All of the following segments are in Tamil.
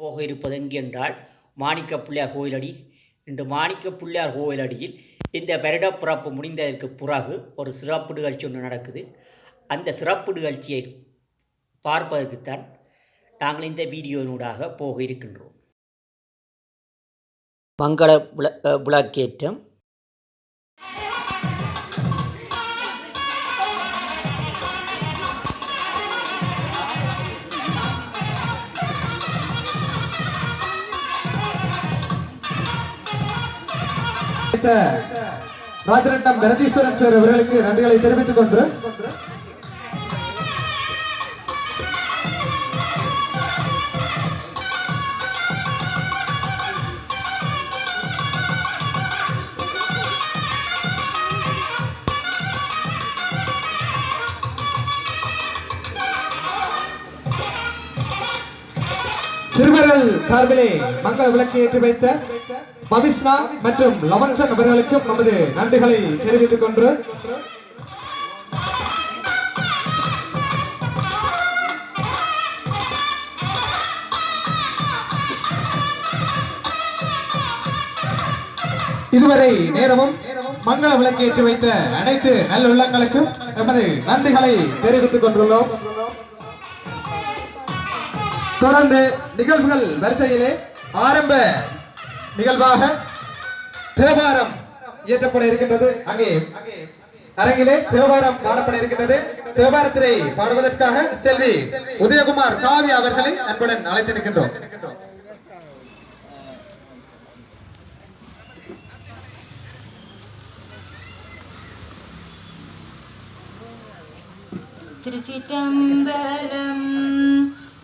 போக இருப்பது எங்கென்றால் மாணிக்க பிள்ளையார் கோயிலடி. இன்று மாணிக்க பிள்ளையார் கோயிலடியில் இந்த வருடப்பிறப்பு முடிந்ததற்கு பிறகு ஒரு சிறப்பு நிகழ்ச்சி ஒன்று நடக்குது. அந்த சிறப்பு நிகழ்ச்சியை பார்ப்பதற்குத்தான் நாங்கள் இந்த வீடியோனூடாக போக இருக்கின்றோம். மங்கள விளக்கேற்றம், ராஜரட்டம் பிரதீஸ்வரன் சார் அவர்களுக்கு நன்றிகளை தெரிவித்துக் கொண்டு சிறுவர்கள் சார்பிலே மங்கள விளக்கு ஏற்றி வைத்த பவிஸ்னா மற்றும் லவன்சன் அவர்களுக்கும் நமது நன்றிகளை தெரிவித்துக் கொண்டு இதுவரை நேரமும் மங்கள விளக்கு ஏற்றி வைத்த அனைத்து நல்லுள்ளங்களுக்கும் நமது நன்றிகளை தெரிவித்துக் கொண்டுள்ளோம். தொடர்ந்து நிகழ்வுகள் வரிசையிலே ஆரம்ப நிகழ்வாக தேவாரம் இயற்றப்பட இருக்கின்றது. அங்கே அரங்கிலே தேவாரம் பாடப்பட இருக்கின்றது. தேவாரத்தினை பாடுவதற்காக செல்வி உதயகுமார் காவி அவர்களை அன்புடன் அழைத்திருக்கின்றோம். திருச்சிற்றம்பலம்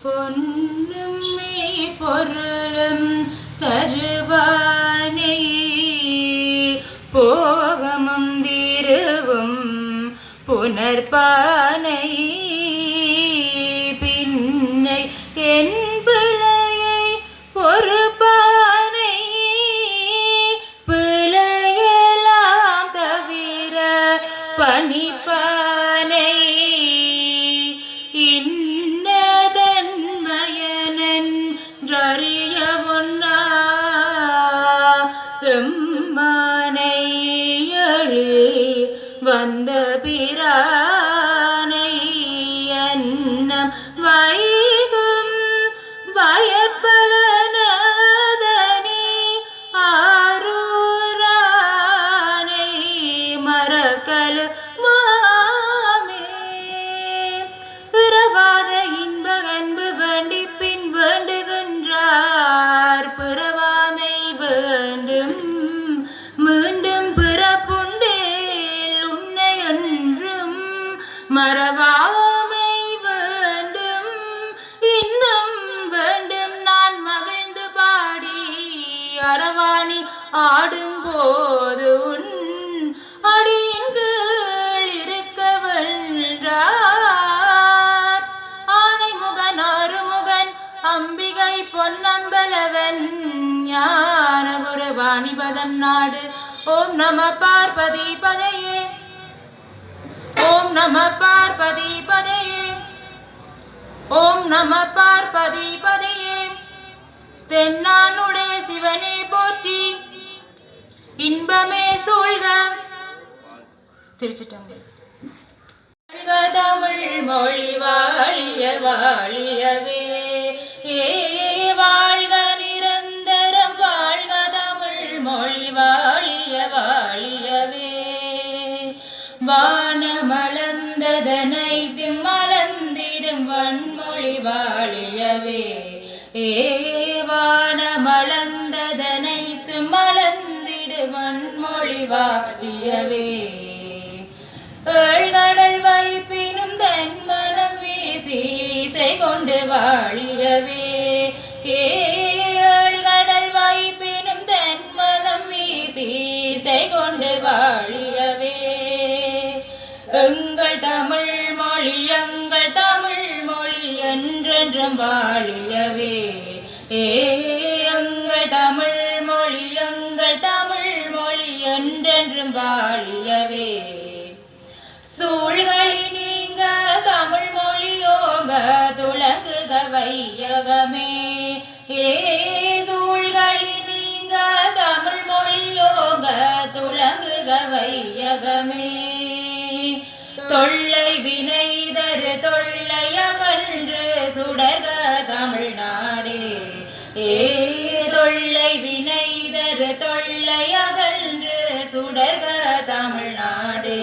பொன்னும் மெய் பொருளும் தருவானே போகமும் திருவும் புனர்பானை பின்னை என் பிள்ளையை பொறுப்பானை பிள்ளையெல்லாம் தவிர பணிப்பானை எம்மானை எழு வந்த பிரானை அன்னம் வைகும் வயற்பலனதனி ஆரூரானை மரக்கலு மாமே பிறவாத இன்ப அன்பு வேண்டி பின் வேண்டுகின்றார் பிறவாமை வேண்டும் மீண்டும் பிறப்புண்டேல் உன்னை என்றும் மறவாமை வேண்டும் இன்னும் வேண்டும் நான் மகிழ்ந்து பாடி அரவாணி ஆடும் போது உன் அடியின் கீழ் இருக்க வென்றார் ஆனைமுகன் ஆறுமுகன் அம்பிகை பொன்னம்பலவன் ஞான குரு வாணிபதம் நாடு. ஓம் நம பார்வதி பதையே, ஓம் நம பார்வதி பதையே, ஓம் நம பார்வதி பதையே. தென்னானுடைய சிவனே போற்றி இன்பமே சூழ்க. திருச்சிற்றம்பலம். தமிழ் மொழி வாழிய வாழியவே வாழ்க நிரந்தரம் வாழ்க தமிழ் மொழி வாழிய வாழியவே வானமளந்ததனை மலர்ந்திடும் வன்மொழி வாழியவே வானமளந்ததனை மலர்ந்திடு வன்மொழி வாழியவே ஏழ்கடல் வைப்பினும் தன்மனம் வீசி இசை கொண்டு வாழியவே ஏழ்கடல் வைப்பினும் தன்மனம் வீசி இசை கொண்டு வாழியவே எங்கள் தமிழ் மொழி என்றென்றும் வாழியவே எங்கள் தமிழ் மொழி என்றென்றும் வாழியவே சூழ்களி நீங்க தமிழ் மொழியோக துளங்கு துலங்குக வையகமே சூழ்களி நீங்க தமிழ் மொழியோங்க துலங்குக வையகமே தொல்லை வினைதரு தொல்லையகன்று சுடர்க தமிழ்நாடே தொல்லை வினைதரு தொல்லையகன்று சுடர்க தமிழ்நாடே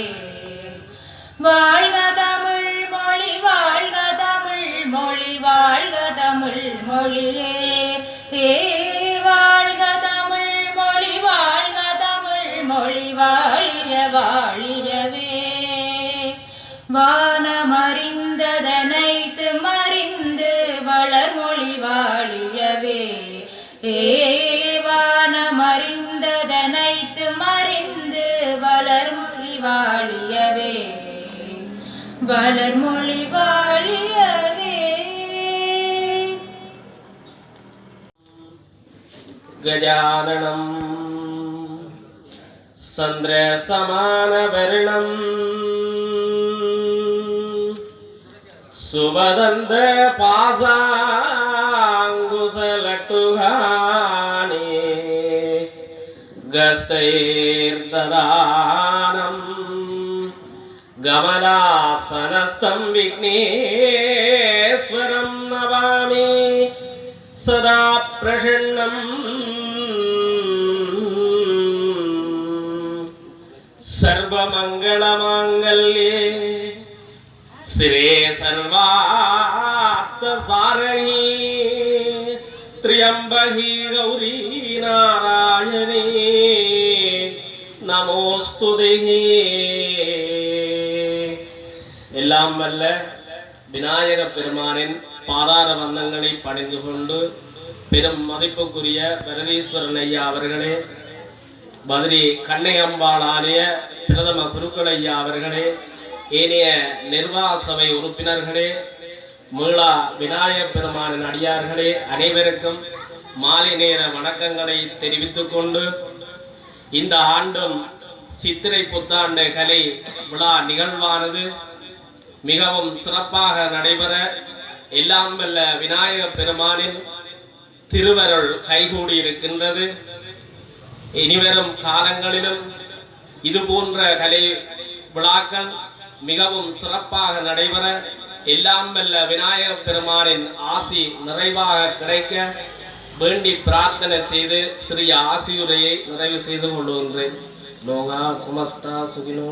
வாழ்க தமிழ் மொழி வாழ்க தமிழ் மொழி வாழ்க தமிழ் மொழியே வாழ்க தமிழ் மொழி வாழ்க தமிழ் மொழி வாழிய வாழியவே வானமறிந்ததனைத்து மறிந்து வளர்மொழி வாழியவே வானமறிந்ததனைத்து மறிந்து வளர்மொழி வாழியவே வளர்மொழி வாழியவே गजाननं चन्द्रसमानवर्णं सुबदन्त पाशाङ्कुशलट्टुहानि गस्तैर्ददानं गमलासनस्थं विघ्नेश्वरं नमामि सदा प्रसन्नं सर्वमङ्गलमाङ्गल्ये श्री सर्वार्थसारही त्र्यम्बकी गौरी नारायणी நமோஸ்துதே. எல்லாம் வல்ல விநாயக பெருமானின் பாதார வந்தங்களை பணிந்து கொண்டு பெரும் மதிப்புக்குரிய பரதீஸ்வரன் ஐயா அவர்களே, மதுரை கண்ணையம்பாள் ஆலய பிரதம குருக்கள் ஐயா அவர்களே, ஏனைய நிர்வாக சபை உறுப்பினர்களே, மீளா விநாயக பெருமானின் அடியார்களே, அனைவருக்கும் மாலை நேர வணக்கங்களை தெரிவித்துக் கொண்டு இந்த ஆண்டும் சித்திரை புத்தாண்டு கலை விழா நிகழ்வானது மிகவும் சிறப்பாக நடைபெற எல்லாம் வல்ல விநாயக பெருமானின் திருவருள் கைகூடி இருக்கின்றது. இனிவரும் காலங்களிலும் இது போன்ற கலை விழாக்கள் மிகவும் சிறப்பாக நடைபெற எல்லாம் வல்ல விநாயக பெருமானின் ஆசி நிறைவாக கிடைக்க வேண்டி பிரார்த்தனை செய்து சிறிய ஆசியுரையை நிறைவு செய்து கொள்கின்றேன். லோகா சமஸ்தா சுகினோ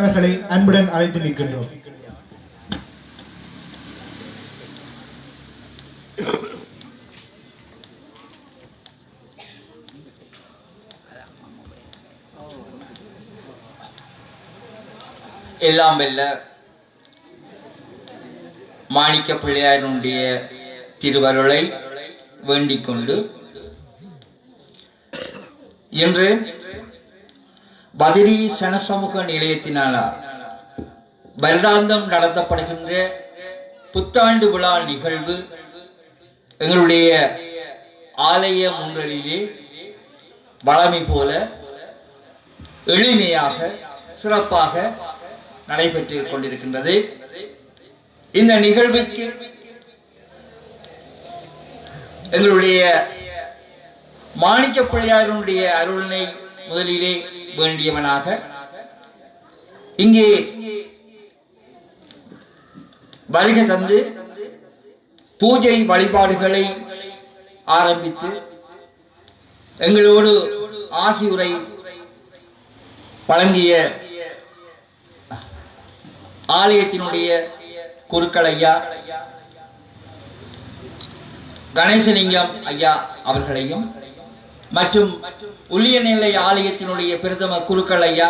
அவர்களை அன்புடன் அழைத்து நிற்கின்றோம். எல்லாம் வெல்ல மாணிக்க பிள்ளையாருடைய திருவருளை வேண்டிக் கொண்டு இன்று பதிரி சனசமூக நிலையத்தினால் வருடாந்தம் நடத்தப்படுகின்ற புத்தாண்டு விழா நிகழ்வு எங்களுடைய ஆலய முன்றலிலே வழமை போல எளிமையாக சிறப்பாக நடைபெற்று கொண்டிருக்கின்றது. இந்த நிகழ்வுக்கு எங்களுடைய மாணிக்க பிள்ளையாருடைய அருளினை முதலிலே வேண்டியவனாக இங்கே வருகை தந்து பூஜை வழிபாடுகளை ஆரம்பித்து எங்களோடு ஆசியுரை வழங்கிய ஆலயத்தினுடைய குருக்கள் ஐயா கணேசலிங்கம் ஐயா அவர்களையும் மற்றும் உள்ளியநிலை ஆலயத்தினுடைய பிரதம குருக்கள் ஐயா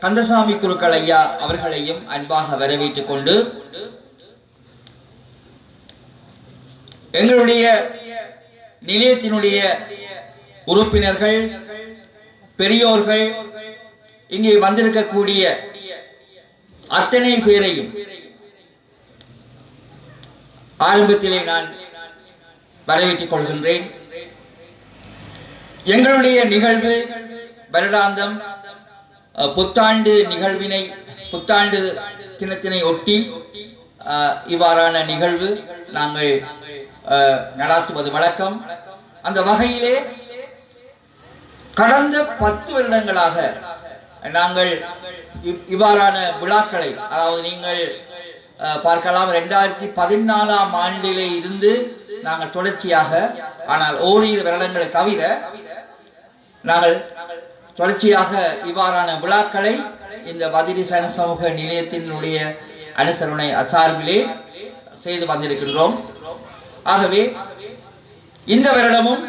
கந்தசாமி குருக்கள் ஐயா அவர்களையும் அன்பாக வரவேற்றுக் கொண்டு எங்களுடைய நிலையத்தினுடைய உறுப்பினர்கள் பெரியோர்கள் இங்கே வந்திருக்கக்கூடிய அத்தனை பேரையும் ஆரம்பத்திலே நான் வரவேற்றுக் கொள்கின்றேன். எங்களுடைய நிகழ்வு வருடாந்தம் புத்தாண்டு நிகழ்வினை புத்தாண்டு தினத்தினை ஒட்டி இவ்வாறான நிகழ்வு நாங்கள் நடாத்துவது வழக்கம். அந்த வகையிலே கடந்த 10 வருடங்களாக நாங்கள் இவ்வாறான விழாக்களை, அதாவது நீங்கள் பார்க்கலாம் 2014ஆம் ஆண்டிலே இருந்து நாங்கள் தொடர்ச்சியாக, ஆனால் ஓரிரு வருடங்களை தவிர நாங்கள் தொடர்ச்சியாக இவ்வாறான விழாக்களை இந்த பதிரி சன சமூக நிலையத்தினுடைய அனுசரணை சார்பிலே செய்து வந்திருக்கின்றோம். ஆகவே இந்த வருடமும்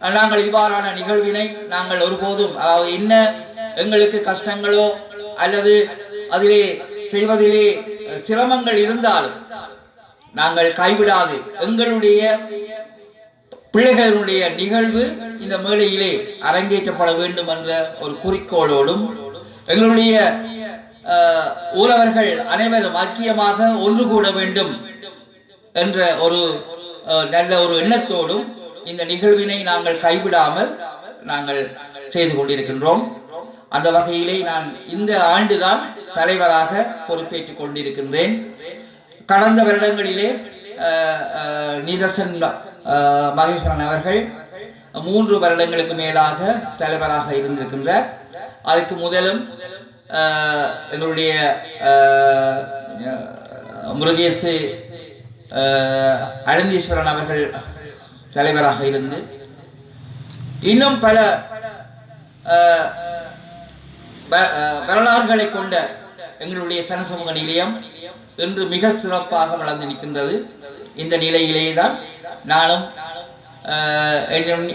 நாங்கள் இவ்வாறான நிகழ்வினை நாங்கள் ஒருபோதும், அதாவது என்ன எங்களுக்கு கஷ்டங்களோ அல்லது அதிலே செய்வதிலே சிரமங்கள் இருந்தாலும் நாங்கள் கைவிடாது எங்களுடைய பிள்ளைகளுடைய நிகழ்வு இந்த மேடையிலே அரங்கேற்றப்பட வேண்டும் என்ற ஒரு குறிக்கோளோடும் எங்களுடைய ஊரவர்கள் அனைவரும் ஐக்கியமாக ஒன்று கூட வேண்டும் என்ற ஒரு நல்ல ஒரு எண்ணத்தோடும் இந்த நிகழ்வினை நாங்கள் கைவிடாமல் நாங்கள் செய்து கொண்டிருக்கின்றோம். அந்த வகையிலே நான் இந்த ஆண்டுதான் தலைவராக பொறுப்பேற்றுக் கொண்டிருக்கின்றேன். கடந்த வருடங்களிலே நிதர்சன் மகேஸ்வரன் அவர்கள் 3 வருடங்களுக்கு மேலாக தலைவராக இருந்திருக்கின்றார். அதுக்கு முதலும் எங்களுடைய முருகேசு அனந்தீஸ்வரன் அவர்கள் தலைவராக இருந்து இன்னும் பல வரலாறுகளை கொண்ட எங்களுடைய சனசமூக நிலையம் இன்று மிக சிறப்பாக வளர்ந்து நிற்கின்றது. இந்த நிலையிலே தான் நானும்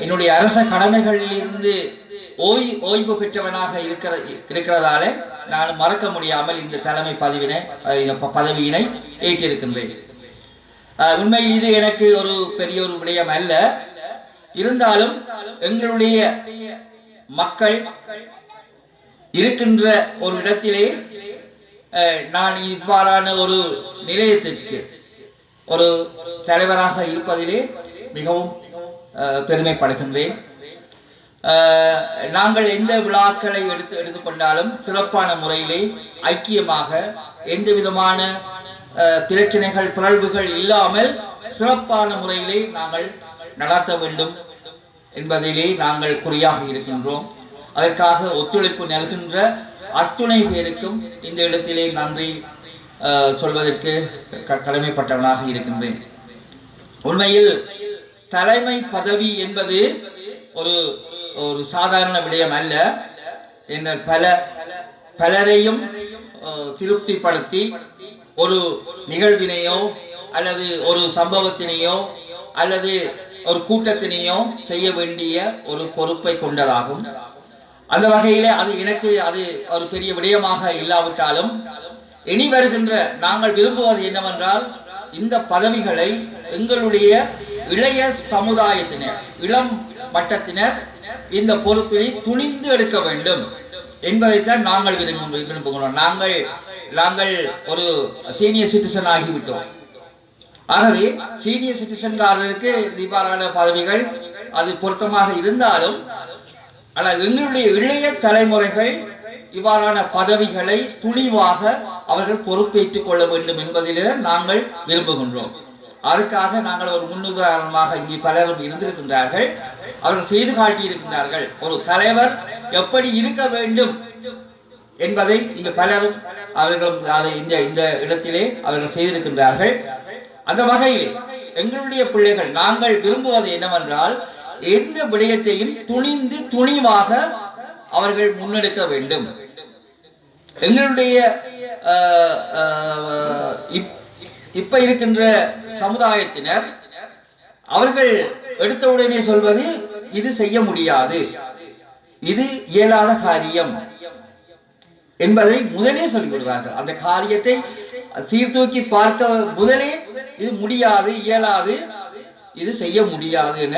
என்னுடைய அரச கடமைகளில் இருந்து ஓய்வு பெற்றவனாக இருக்கிறதால நான் மறக்க முடியாமல் இந்த தலைமை பதவியினை ஏற்றிருக்கின்றேன். உண்மையில் இது எனக்கு ஒரு பெரிய ஒரு விடயம் அல்ல. இருந்தாலும் எங்களுடைய மக்கள் இருக்கின்ற ஒரு இடத்திலே நான் இவ்வாறான ஒரு நிலையத்திற்கு ஒரு தலைவராக இருப்பதிலே மிகவும் பெருமைப்படுகின்றேன். நாங்கள் எந்த விழாக்களை எடுத்துக்கொண்டாலும் சிறப்பான முறையிலே ஐக்கியமாக எந்த விதமான பிரச்சனைகள் பிறழ்வுகள் இல்லாமல் சிறப்பான முறையிலே நாங்கள் நடத்த வேண்டும் என்பதிலே நாங்கள் குறியாக இருக்கின்றோம். அதற்காக ஒத்துழைப்பு நல்கின்ற அத்துணை பேருக்கும் இந்த இடத்திலே நன்றி சொல்வதற்கு கடமைப்பட்டவனாக இருக்கின்றேன். உண்மையில் தலைமை பதவி என்பது ஒரு ஒரு சாதாரண விடயம் அல்ல. என்ன பலரையும் திருப்திப்படுத்தி ஒரு நிகழ்வினையோ அல்லது ஒரு சம்பவத்தினையோ அல்லது ஒரு கூட்டத்தினையோ செய்ய வேண்டிய ஒரு பொறுப்பை கொண்டதாகும். அந்த வகையிலே அது எனக்கு அது ஒரு பெரிய விடயமாக இல்லாவிட்டாலும் இனி வருகின்ற நாங்கள் விரும்புவது என்னவென்றால் இந்த பதவிகளை எங்களுடைய இளைய சமுதாயத்தினர், இளம் மட்டத்தினர் இந்த பொறுப்பினை துணிந்து எடுக்க வேண்டும் என்பதைத்தான் நாங்கள் விரும்புகிறோம். நாங்கள் ஒரு சீனியர் சிட்டிசன் ஆகிவிட்டோம். ஆகவே சீனியர் சிட்டிசன்காரருக்கு இவ்வாறான பதவிகள் அது பொருத்தமாக இருந்தாலும், ஆனால் எங்களுடைய இளைய தலைமுறைகள் இவ்வாறான பதவிகளை துணிவாக அவர்கள் பொறுப்பேற்றுக் கொள்ள வேண்டும் என்பதிலே நாங்கள் விரும்புகின்றோம். அதுக்காக நாங்கள் ஒரு முன்னுதாரணமாக இங்கே பலரும் இருந்திருக்கின்றார்கள். அவர்கள் செய்து காட்டியிருக்கின்றார்கள். ஒரு தலைவர் எப்படி இருக்க வேண்டும் என்பதை இங்கு பலரும் அவர்களும் அதை இந்த இடத்திலே அவர்கள் செய்திருக்கின்றார்கள். அந்த வகையிலே எங்களுடைய பிள்ளைகள் நாங்கள் விரும்புவது என்னவென்றால் எந்த விடயத்தையும் துணிவாக அவர்கள் முன்னெடுக்க வேண்டும். எங்களுடைய இப்ப இருக்கின்ற சமுதாயத்தினர் அவர்கள் எடுத்தவுடனே சொல்வது இது செய்ய முடியாது, இது இயலாத காரியம் என்பதை முதலே சொல்லிவிடுவார்கள். அந்த காரியத்தை சீர்தூக்கி பார்க்க முதலே இது முடியாது, இயலாது, இது செய்ய முடியாது என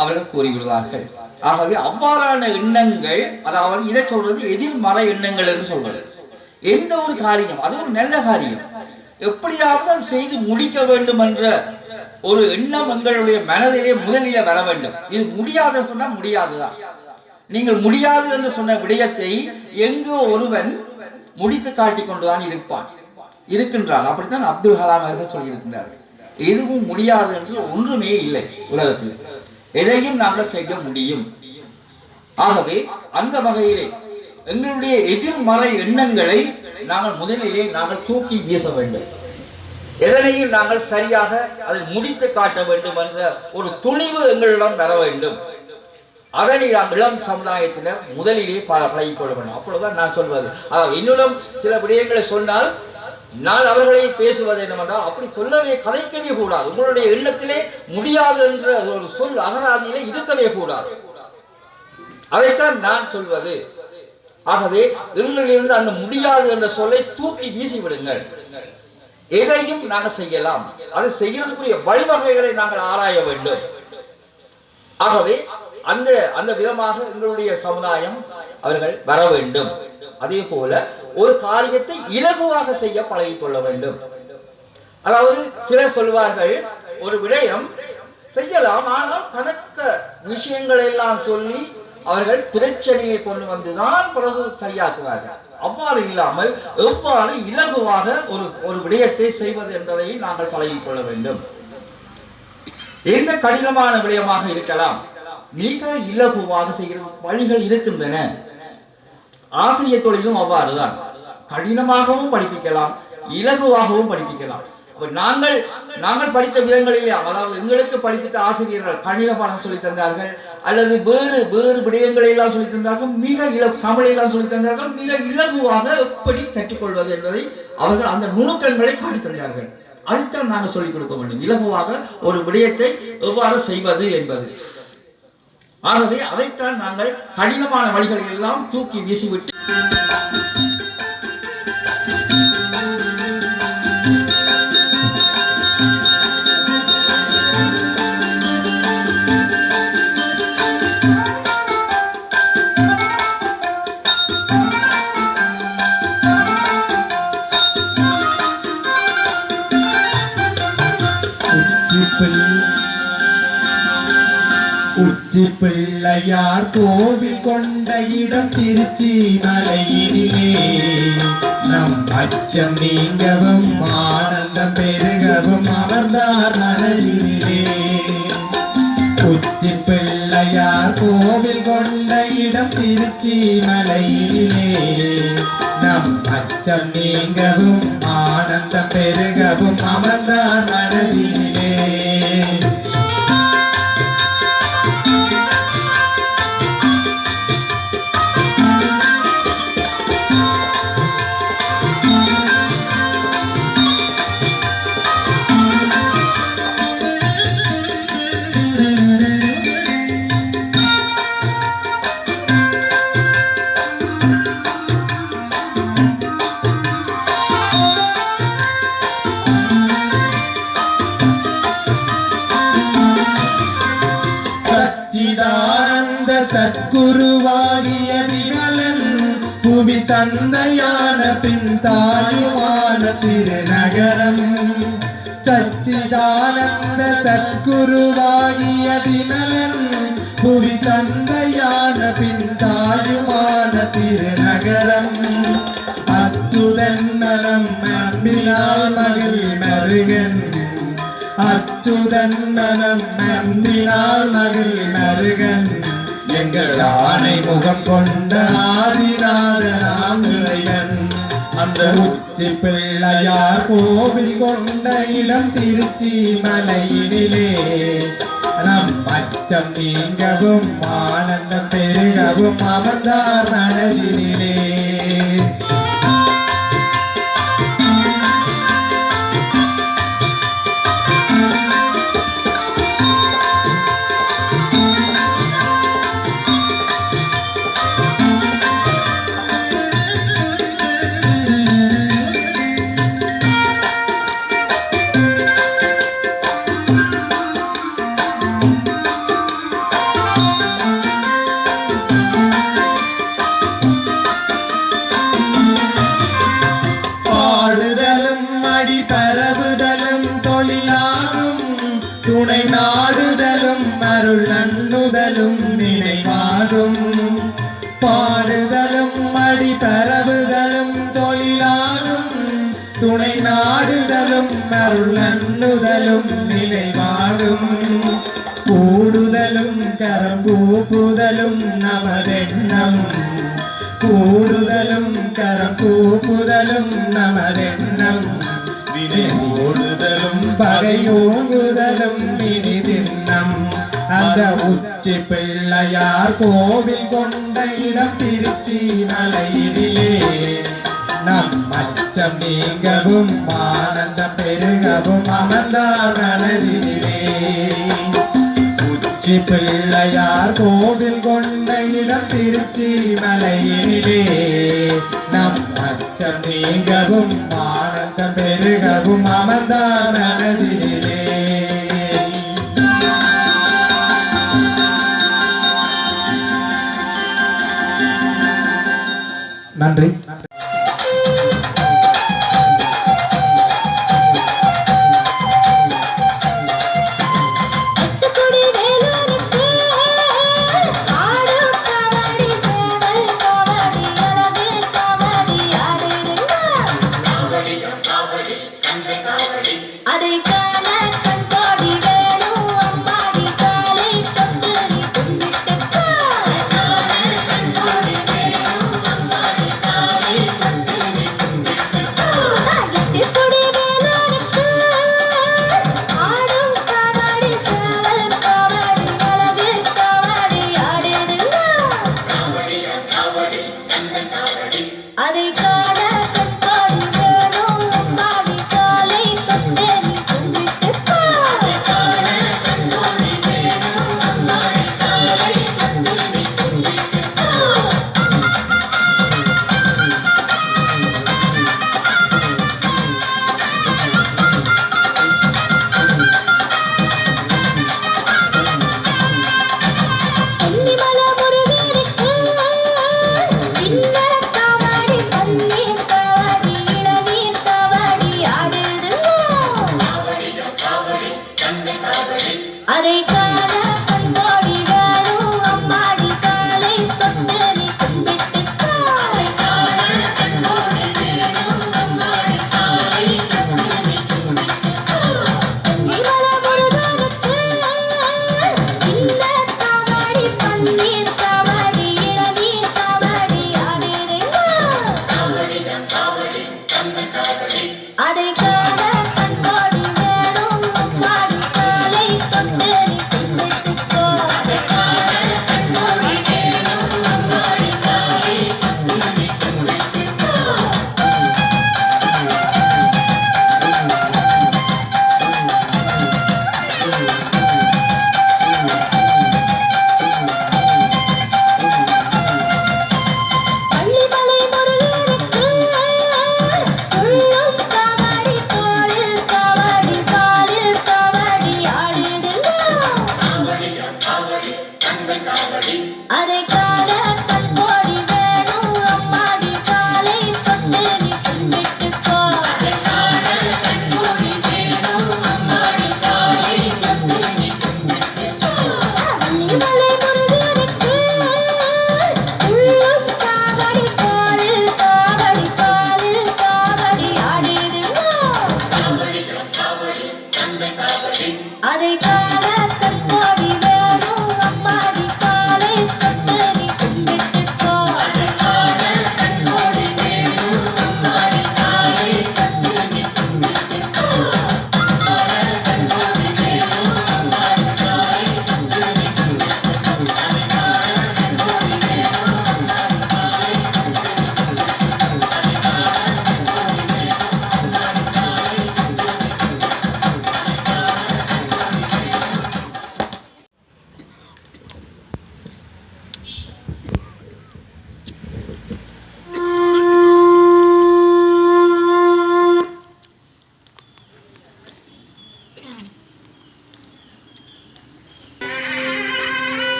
அவர்கள் கூறிவிடுவார்கள். ஆகவே அவ்வாறான எண்ணங்கள், அதாவது இதை சொல்றது எதிர்மறை எண்ணங்கள் என்று சொல்வது. எந்த ஒரு காரியம் அது ஒரு நல்ல காரியம், எப்படியாவது அதை செய்து முடிக்க வேண்டும் என்ற ஒரு எண்ணம் எங்களுடைய மனதிலே முதலிலே வர வேண்டும். இது முடியாதுன்னு சொன்னா முடியாதுதான். நீங்கள் முடியாது என்று சொன்ன விடயத்தை எங்கோ ஒருவன் முடித்து காட்டி கொண்டுதான் இருக்கின்றான். அப்படித்தான் அப்துல் கலாம் அவர்கள் சொல்லியிருக்கிறார்கள். எதுவும் முடியாது என்று ஒன்றுமே இல்லை உலகத்தில், எதையும் நாங்கள் செய்ய முடியும். ஆகவே அந்த வகையிலே எங்களுடைய எதிர்மறை எண்ணங்களை நாங்கள் முதலிலே தூக்கி வீச வேண்டும். எதனையும் நாங்கள் சரியாக அதை முடித்து காட்ட வேண்டும் என்ற ஒரு துணிவு எங்களிடம் வர வேண்டும். அதனை நாம் இளம் சமுதாயத்தினர் முதலிலே பழகிக் கொள்ள வேண்டும். அப்பொழுதுதான் நான் சொல்வது, என்னிடம் சில விடயங்களை சொன்னால் நான் அவர்களை பேசுவது என்னவென்றால் அப்படி சொல்லவே கதைக்கவே கூடாது. உங்களுடைய எண்ணத்திலே முடியாது என்ற ஒரு சொல் அகராதியிலே இருக்கவே கூடாது. அதைத்தான் நான் சொல்வது. ஆகவே இருந்து அந்த முடியாது என்ற சொல்லை தூக்கி வீசி விடுங்கள். எதையும் நாங்கள் செய்யலாம், அதை செய்யறதுக்குரிய வழிவகைகளை நாங்கள் ஆராய வேண்டும். ஆகவே அந்த விதமாக எங்களுடைய சமுதாயம் அவர்கள் வர வேண்டும். அதே போல ஒரு காரியத்தை இலகுவாக செய்ய பழகிக் கொள்ள வேண்டும். அதாவது சிலர் சொல்வார்கள், ஒரு விடயம் செய்யலாம், ஆனால் கணக்க விஷயங்களை எல்லாம் சொல்லி அவர்கள் பிரச்சனையை கொண்டு வந்துதான் பிறகு சரியாக்குவார்கள். அவ்வாறு இல்லாமல் எவ்வாறு இலகுவாக ஒரு விடயத்தை செய்வது என்பதை நாங்கள் பழகிக் கொள்ள வேண்டும். எந்த கடினமான விடயமாக இருக்கலாம், மிக இலகுவாக செய்கிற வழிகள் இருக்கின்றன. ஆசிரியர் தொழிலும் அவ்வாறுதான், கடினமாகவும் படிப்பிக்கலாம், இலகுவாகவும் படிப்பிக்கலாம். நாங்கள் படித்த விதங்களிலே, அதாவது எங்களுக்கு படிப்பித்த ஆசிரியர்கள் கணித பாடம் சொல்லி தந்தார்கள், அல்லது வேறு விடயங்களை எல்லாம் சொல்லி தந்தார்கள், தமிழெல்லாம் சொல்லி தந்தார்கள். மிக இலகுவாக எப்படி கற்றுக்கொள்வது என்பதை அவர்கள் அந்த நுணுக்கங்களை காட்டி தந்தார்கள். அதைத்தான் நாங்கள் சொல்லிக் கொடுக்க வேண்டும், இலகுவாக ஒரு விடயத்தை எவ்வாறு செய்வது என்பது. ஆகவே அதைத்தான் நாங்கள் கடினமான வழிகளை எல்லாம் தூக்கி வீசிவிட்டு உச்சி பிள்ளையார் கோவில் கொண்ட இடம் திருச்சி மலையிலே நம் அச்சம் நீங்கவும் ஆனந்தம் பெருகவும் அமர்ந்தார் மனதிலே. உச்சி பிள்ளையார் கோவில் கொண்ட இடம் திருச்சி மலையிலே நம் அச்சம் நீங்கவும் ஆனந்தம் பெருகவும் அமர்ந்தார் மனதிலே. சத்குருவாகிய விமலன் புவி தந்தையான பின் தாயுமான திருநகரம். சச்சிதானந்த சத்குருவாகிய விமலன் புவி தந்தையான பின் தாயுமான திருநகரம். அத்துதன் மனம் அன்பினால் மகிழ் மருகன், அச்சுதன் மனம் அன்பினால் மகிழ் மருகன். எங்கள் ஆணை முகம் கொண்ட ஆதிநாதனாம் இறைவன். அந்த உச்சி பிள்ளையார் கோவில் கொண்ட இடம் திருச்சி மலையிலே நம் அச்சம் நீங்கவும் ஆனந்தம் பெருகவும் அமர்ந்தார் மனதிலே. பரவுதலும் தொழிலாகும் துணை நாடுதலும் அருள் நன்னுதலும் நினைவாகும். பாடுதலும் அடி பரவுதலும் தொழிலாகும் துணை நாடுதலும் அருள் நண்ணுதலும் நிலைவாடும் கூடுதலும் கரம் கூப்புதலும் நமதெண்ணம் கூடுதலும் கரம் கூப்புதலும் நமதெண்ணம் வினை ஓடுதலும் பகை ஓங்குதலும் இனி திண்ணம் அந்த உச்சி பிள்ளையார் கோவில் கொண்ட இடம் திருச்சி மலையிலே நம் அச்சம் நீங்கவும் ஆனந்தம் பெருகவும் அமர்ந்தார் மனதிலே உச்சி பிள்ளையார் கோவில் கொண்ட இடம் திருச்சி மலையிலே நம் அச்சம் நீங்கவும் ஆனந்தம் பெருகவும் அமர்ந்தார் மனதிலே நன்றி.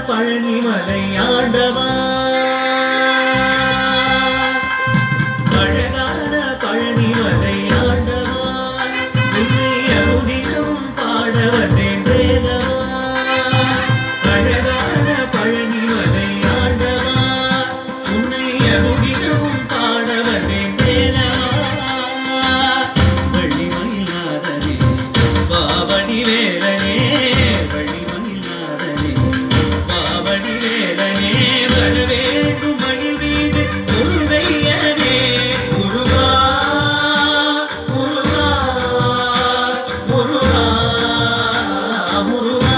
பழனிமலை ஆண்டவா அழகான பழனிமலை ஆண்டவா உன்னை அனுதினம் பாட வந்தேன் வேலவா அழகான பழனிமலை ஆண்டவா உன்னை அனுதினமும் பாட வந்தேன் வேலவா வள்ளிமயிலாதனே பாவடி வேலனே வள்ளிமயிலாதனே பாவடி வேலனே வரவேண்டும் மயில் மீது முருகையனே முருகா முருகா முருகா முருகா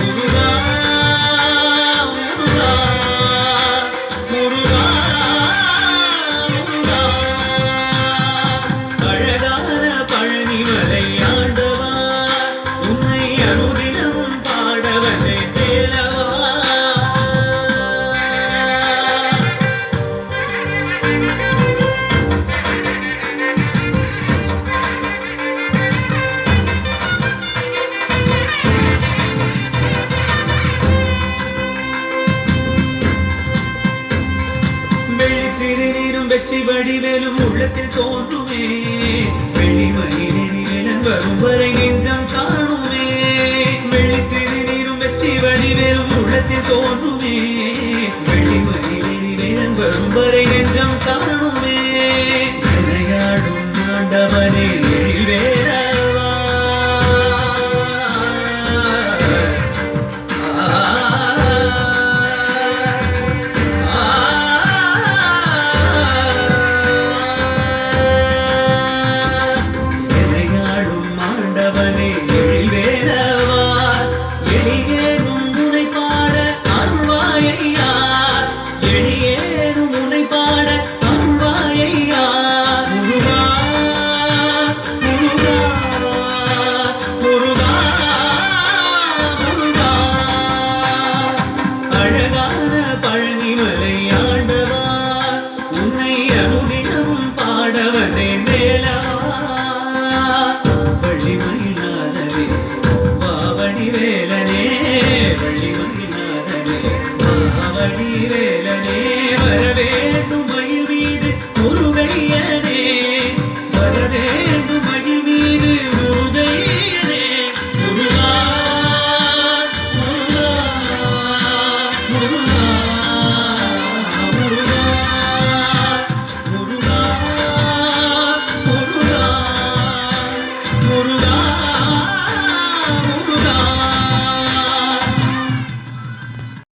முருகா முருகா முருகா முருகா அழகான பழனிமலை ஆண்டவா உன்னை அனுதினமும் பாட வந்தேன் வேலவா வெள்ளித்திருநீரும் வெற்றி வடிவேலும் உள்ளத்தில் தோன்றுமே வெள்ளிமயிலேன் வரும் வரை நெஞ்சம் காணுமே வெள்ளித்திருநீரும் வெற்றி வடிவேலும் உள்ளத்தில் தோன்றுமே வெள்ளிமயிலேன் வரும் வரை நெஞ்சம் காணுமே விளையாடும் ஆண்டவனே எழில்வேலவா எனையாளும் ஆண்டவனே எழில்வேலவா எளியேனும் உனை பாட அருள்வாயையா எளியேனும் உனை பாட அருள்வாயையா முருகா முருகா முருகா முருகா அழகான பழனிமலை ஆண்டவா உன்னை அனுதினமும் பாட வந்தேன் வேலவா வள்ளிமயிலாதனே பாவடி வேலனே வள்ளிமயிலாதனே பாவடி வேலனே வரவேண்டும் மயில் மீது முருகையனே வரவேண்டும் மயில் மீது முருகையனே முருகா முருகா முருகா முருகா முருகா முருகா முருகா